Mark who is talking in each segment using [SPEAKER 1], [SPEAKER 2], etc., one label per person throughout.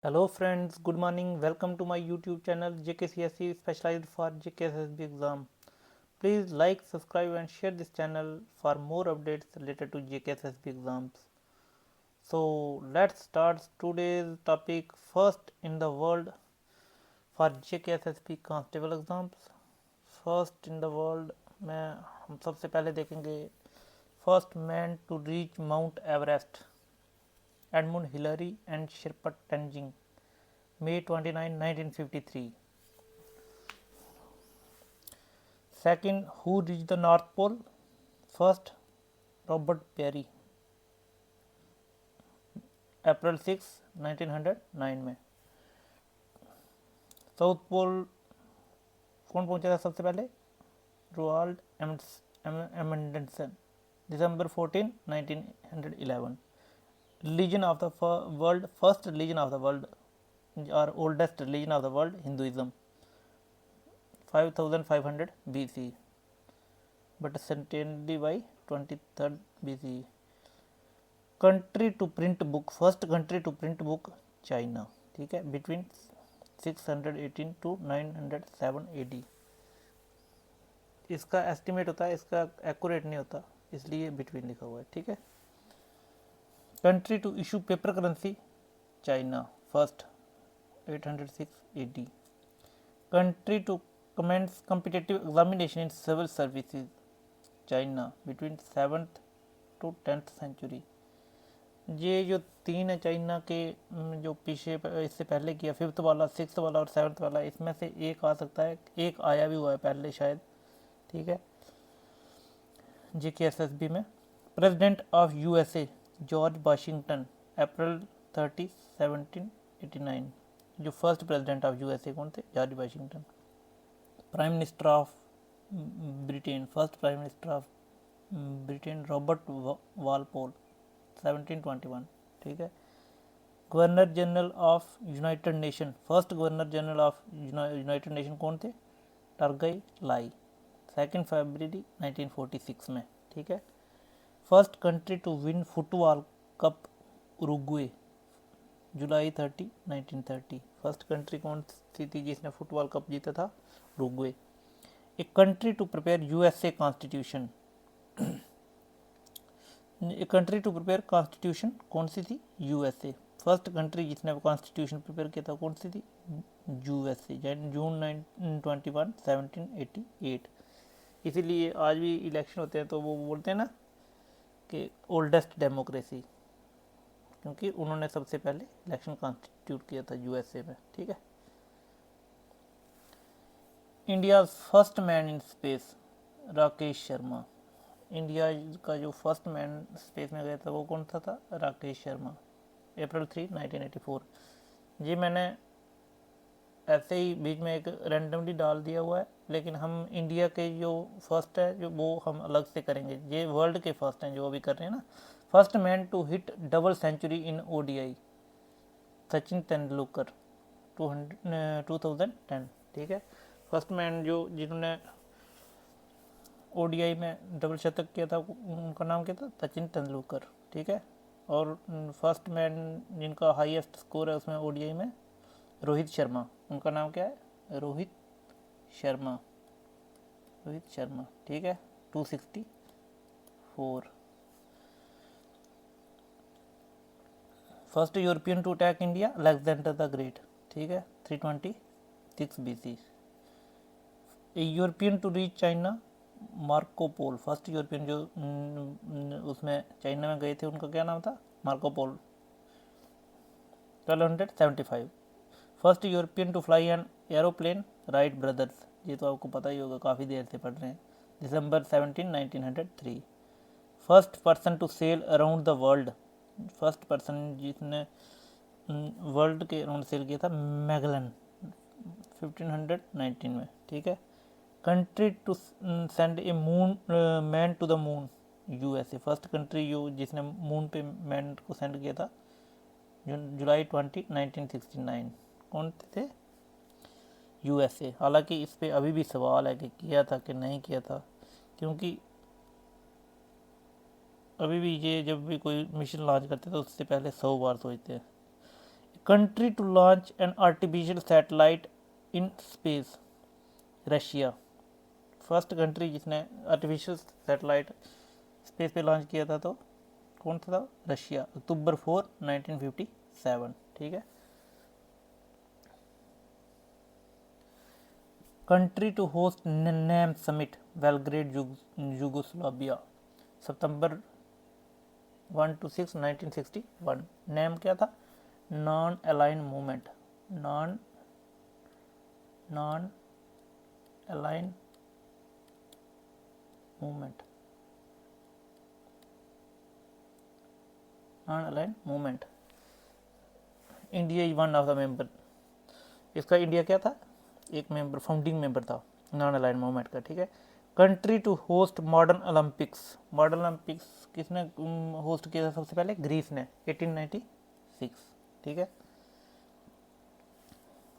[SPEAKER 1] Hello friends, good morning. Welcome to my YouTube channel JKCSE specialized for JKSSB exam. Please like, subscribe and share this channel for more updates related to JKSSB exams. So let's start today's topic first in the world for JKSSB constable exams. First in the world में हम सबसे पहले देखेंगे first man to reach mount Everest Edmund Hillary and Sherpa Tenzing May 29, 1953. Second, who reached the North Pole? First, Robert Peary, April 6, 1909 में. South pole कौन पहुंचा था सबसे पहले? Ronald Amundsen, December 14, 1911. Religion of the world, first religion of the world or oldest religion of the world, Hinduism, 5500 BC, but centenary by 23rd BC. Country to print book, first country to print book, China. ठीक है, between 618 to 907 AD. इसका estimate होता है, इसका accurate नहीं होता, इसलिए between लिखा हुआ है. ठीक है. Country to issue paper currency, China, first 806 AD. Country to commence competitive examination in civil services, China, between 7th to 10th century. ये जो तीन है चाइना के, जो पीछे इससे पहले किया, 5th वाला, 6th वाला और 7th वाला, इसमें से एक आ सकता है, एक आया भी हुआ है पहले शायद. ठीक है. JKSSB में president of USA George Washington, April 30, 1789. जो फर्स्ट प्रेसिडेंट ऑफ USA कौन थे? George Washington. Prime minister of Britain, first prime minister of Britain Robert Walpole, 1721. ठीक है. Governor general of United nation, first governor general of United nation कौन थे? टर्गई लाई, 2 फरवरी 1946 में. ठीक है. First country to win football cup, Uruguay, जुलाई 30, 1930. First country कौन सी थी जिसने फुटबॉल कप जीता था? Uruguay. A country to prepare USA constitution, a country to prepare constitution कौन सी थी? USA. फर्स्ट कंट्री जिसने कॉन्स्टिट्यूशन प्रिपेयर किया था कौन सी थी? USA, जून 21, 1788. इसीलिए आज भी इलेक्शन होते हैं तो वो बोलते हैं ना कि ओल्डेस्ट डेमोक्रेसी, क्योंकि उन्होंने सबसे पहले इलेक्शन कॉन्स्टिट्यूट किया था USA में. ठीक है. India first man in space, Rakesh Sharma. India का जो फर्स्ट मैन स्पेस में गया था वो कौन सा था? राकेश शर्मा, April 3, 1984. जी मैंने ऐसे ही बीच में एक रैंडमली डाल दिया हुआ है, लेकिन हम इंडिया के जो फर्स्ट है जो वो हम अलग से करेंगे. ये वर्ल्ड के फर्स्ट हैं जो अभी कर रहे हैं ना. First man to hit double century in ODI, Sachin Tendulkar, 2010. ठीक है. फर्स्ट मैन जो जिन्होंने ODI में डबल शतक किया था उनका नाम क्या था? सचिन तेंदुलकर. ठीक है. और फर्स्ट मैन जिनका हाईएस्ट स्कोर है उसमें ODI में, रोहित शर्मा. उनका नाम क्या है? रोहित शर्मा. ठीक है. 264. First European to attack India, Alexander the great. ठीक है. 326 BC. European to reach China, Marco Polo. First European जो उसमें चाइना में गए थे उनका क्या नाम था? Marco Polo, 1275. First European to fly an aeroplane, Wright brothers. ये तो आपको पता ही होगा, काफ़ी देर से पढ़ रहे हैं. December 17, 1903. First person to sail around the world, first person जिसने वर्ल्ड के अराउंड सेल किया था, मैगलन, 1519 में. ठीक है. Country to send a moon man to the moon, USA. First country जो जिसने मून पे मैन को सेंड किया था, जुलाई 20, 1969. कौन थे? USA. हालांकि इस पे अभी भी सवाल है कि किया था कि नहीं किया था, क्योंकि अभी भी ये जब भी कोई मिशन लॉन्च करते हैं तो उससे पहले 100 बार सोचते हैं. Country to launch an artificial satellite in space, Russia. First country जिसने आर्टिफिशियल सैटेलाइट स्पेस पे लॉन्च किया था तो कौन सा था? Russia, October 4, 1957। ठीक है। Country to host NAM summit, Belgrade, Yugoslavia, सितंबर 1 to 6, 1961। नेम क्या था? Non align movement, non align movement, non align movement. India is one of the member. इसका इंडिया क्या था? एक मेंबर, फाउंडिंग मेंबर था नॉन अलाइन मूवमेंट का। ठीक है। Country to host modern Olympics, modern Olympics किसने होस्ट किया था सबसे पहले? ग्रीस ने, 1896। ठीक है।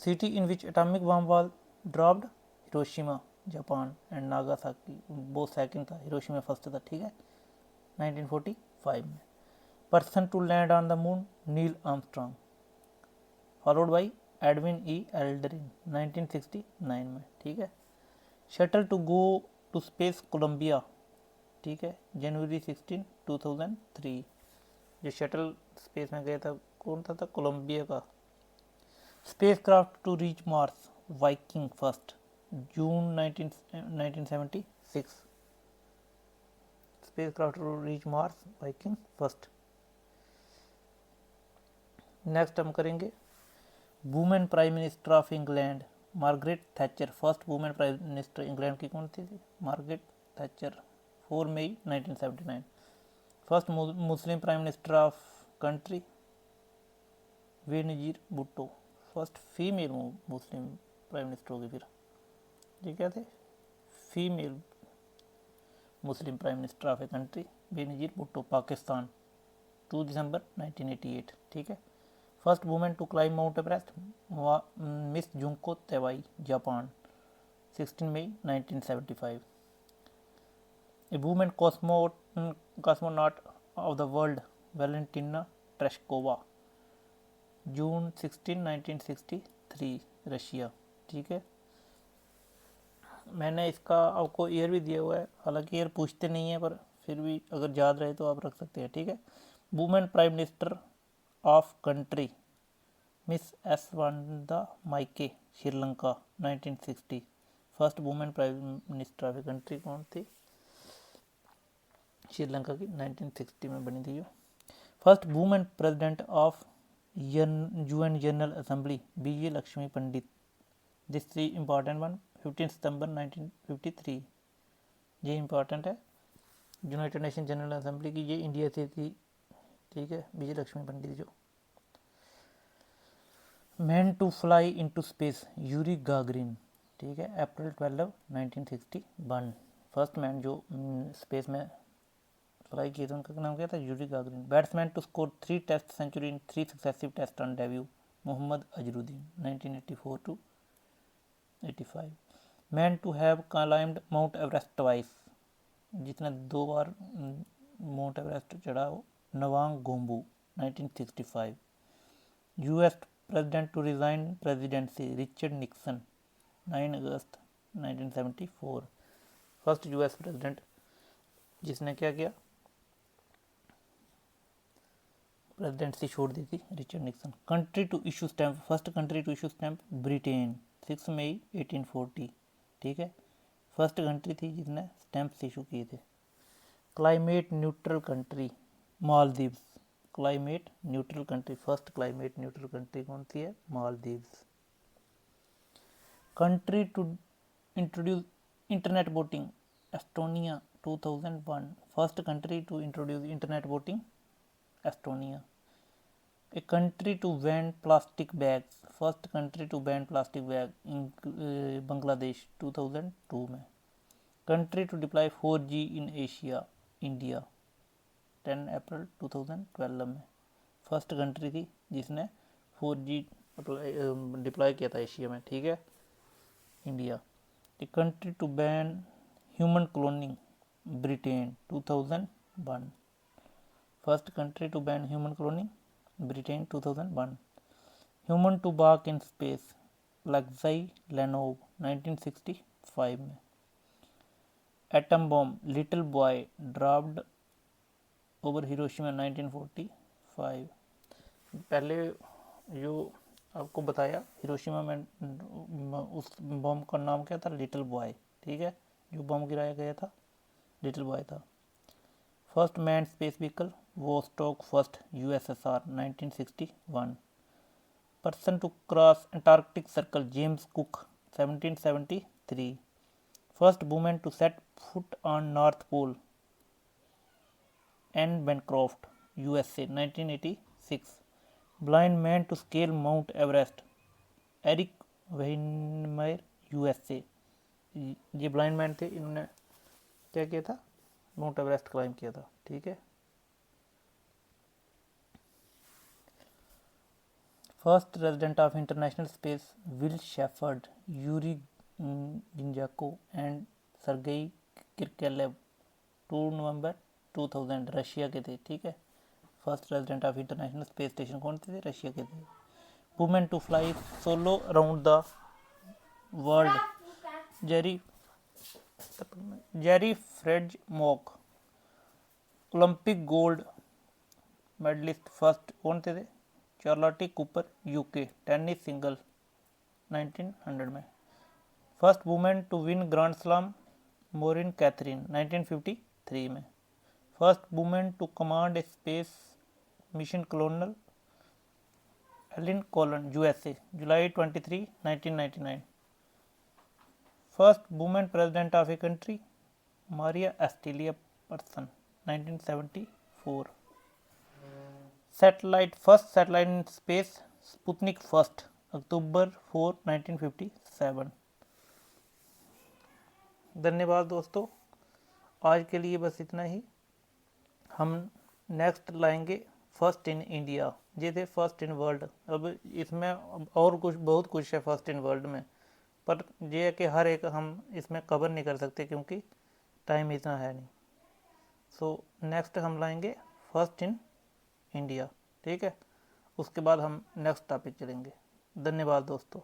[SPEAKER 1] City in which atomic bomb was dropped, Hiroshima, Japan, and Nagasaki, वो सेकंड था, हिरोशिमा फर्स्ट था। ठीक है, 1945 में। Person to land on the moon, Neil Armstrong, followed by Edwin E Aldrin, 1969 में। ठीक है। Shuttle to go to space, Colombia. ठीक है, जनवरी 16, 2003। जो शटल स्पेस में गया था कौन था? कोलंबिया का। Spacecraft to reach Mars, Viking first, June 1976। Spacecraft to reach Mars, Viking first. Next हम करेंगे women prime minister of England, Margaret Thatcher. First women prime minister England की कौन थी? मार्गरेट थैचर, 4 मई 1979। First Muslim prime minister of country, Benazir Bhutto. First female Muslim prime minister होगी। फिर ये क्या थे? Female Muslim prime minister of a country, Benazir Bhutto, Pakistan, 2 दिसंबर 1988। ठीक है। First women to climb mount Everest, miss Junko Tabei, Japan, 16 मई 1975। A women cosmonaut of the world, Valentina Tereshkova, June 16, 1963, Russia. ठीक है। मैंने इसका आपको ईयर भी दिया हुआ है, हालांकि ईयर पूछते नहीं है, पर फिर भी अगर याद रहे तो आप रख सकते हैं। ठीक है। Women prime minister of country, miss S वांदा माइके, Sri Lanka, 1960। First women prime minister of a country कौन थी? श्रीलंका की, 1960 में बनी थी। First women president of UN general assembly, BJ Lakshmi Pandit. This 3 important one, 15 सितंबर 1953। ये इम्पॉर्टेंट है। यूनाइटेड नेशन जनरल असेंबली की, ये इंडिया से थी। ठीक है, BJ लक्ष्मी पंडित। जो man to fly into space, Yuri Gagarin. ठीक है, अप्रैल 12, 1961। फर्स्ट मैन जो स्पेस में फ्लाई किए थे उनका नाम क्या था? Yuri Gagarin. Batsman to score 3 test century in 3 successive test on debut, Mohammad Azharuddin, 1984 to 85। Man to have climbed Mount Everest twice, जिसने 2 बार माउंट एवरेस्ट चढ़ा हो, Nawang Gombu, 1965। US president to resign presidency, Richard Nixon, 9 अगस्त 1974। फर्स्ट US प्रेसिडेंट जिसने क्या किया? Presidency छोड़ दी थी, Richard Nixon. Country to issue stamp, first country to issue stamp, Britain, 6 मई 1840। ठीक है, फर्स्ट कंट्री थी जिसने स्टैंप्स इशू किए थे। Climate neutral country, Maldives, climate neutral country. First climate neutral country कौन सी है? Maldives. Country to introduce internet voting, Estonia, 2001। First country to introduce internet voting, Estonia. A country to ban plastic bags, first country to ban plastic bag, Bangladesh, 2002 में। Country to deploy 4G in Asia, India, 10 April 2012 में। First country थी जिसने 4G deploy किया था Asia में। ठीक है, India. The country to ban human cloning, Britain, 2001। First country to ban human cloning, Britain, 2001। Human to walk in space, Alexei Leonov 1965 में। Atom bomb Little Boy dropped over Hiroshima 1945। पहले जो आपको बताया हिरोशिमा में उस बॉम्ब का नाम क्या था, लिटिल बॉय, ठीक है, जो बॉम्ब गिराया गया था लिटिल बॉय था। First man space vehicle Vostok first USSR 1961। Person to cross Antarctic circle James Cook 1773। First women to set foot on north pole Ann Bancroft USA 1986। Blind man to scale mount Everest Erik Weihenmayer USA. ये blind man थे, इन्होंने क्या किया था, mount Everest climb किया था, ठीक है। First resident of international space Will Shepherd Yuri गिंजाको एंड सरगेई किरकेलेव 2 नवंबर 2000 रशिया के थे, ठीक है। First resident of international space station कौन थे, रशिया के थे। Women to fly solo around the world Jerrie Fred Mock Olympic gold medallist first कौन थे, Charlotte Cooper UK tennis single 1900 में। First women to win grand slam Maureen Catherine 1953 में। First women to command a space mission colonel Eileen Collins USA जुलाई 23 1999। First women president of a country Maria Estela Peron 1974। Satellite first satellite in space Sputnik first अक्टूबर 4 1957। धन्यवाद दोस्तों, आज के लिए बस इतना ही। हम नेक्स्ट लाएंगे फर्स्ट इन इंडिया, ये थे फर्स्ट इन वर्ल्ड। अब इसमें और कुछ बहुत कुछ है फर्स्ट इन वर्ल्ड में, पर ये है कि हर एक हम इसमें कवर नहीं कर सकते क्योंकि टाइम इतना है नहीं। सो नेक्स्ट हम लाएंगे फर्स्ट इन इंडिया, ठीक है। उसके बाद हम नेक्स्ट टॉपिक चलेंगे। धन्यवाद दोस्तों।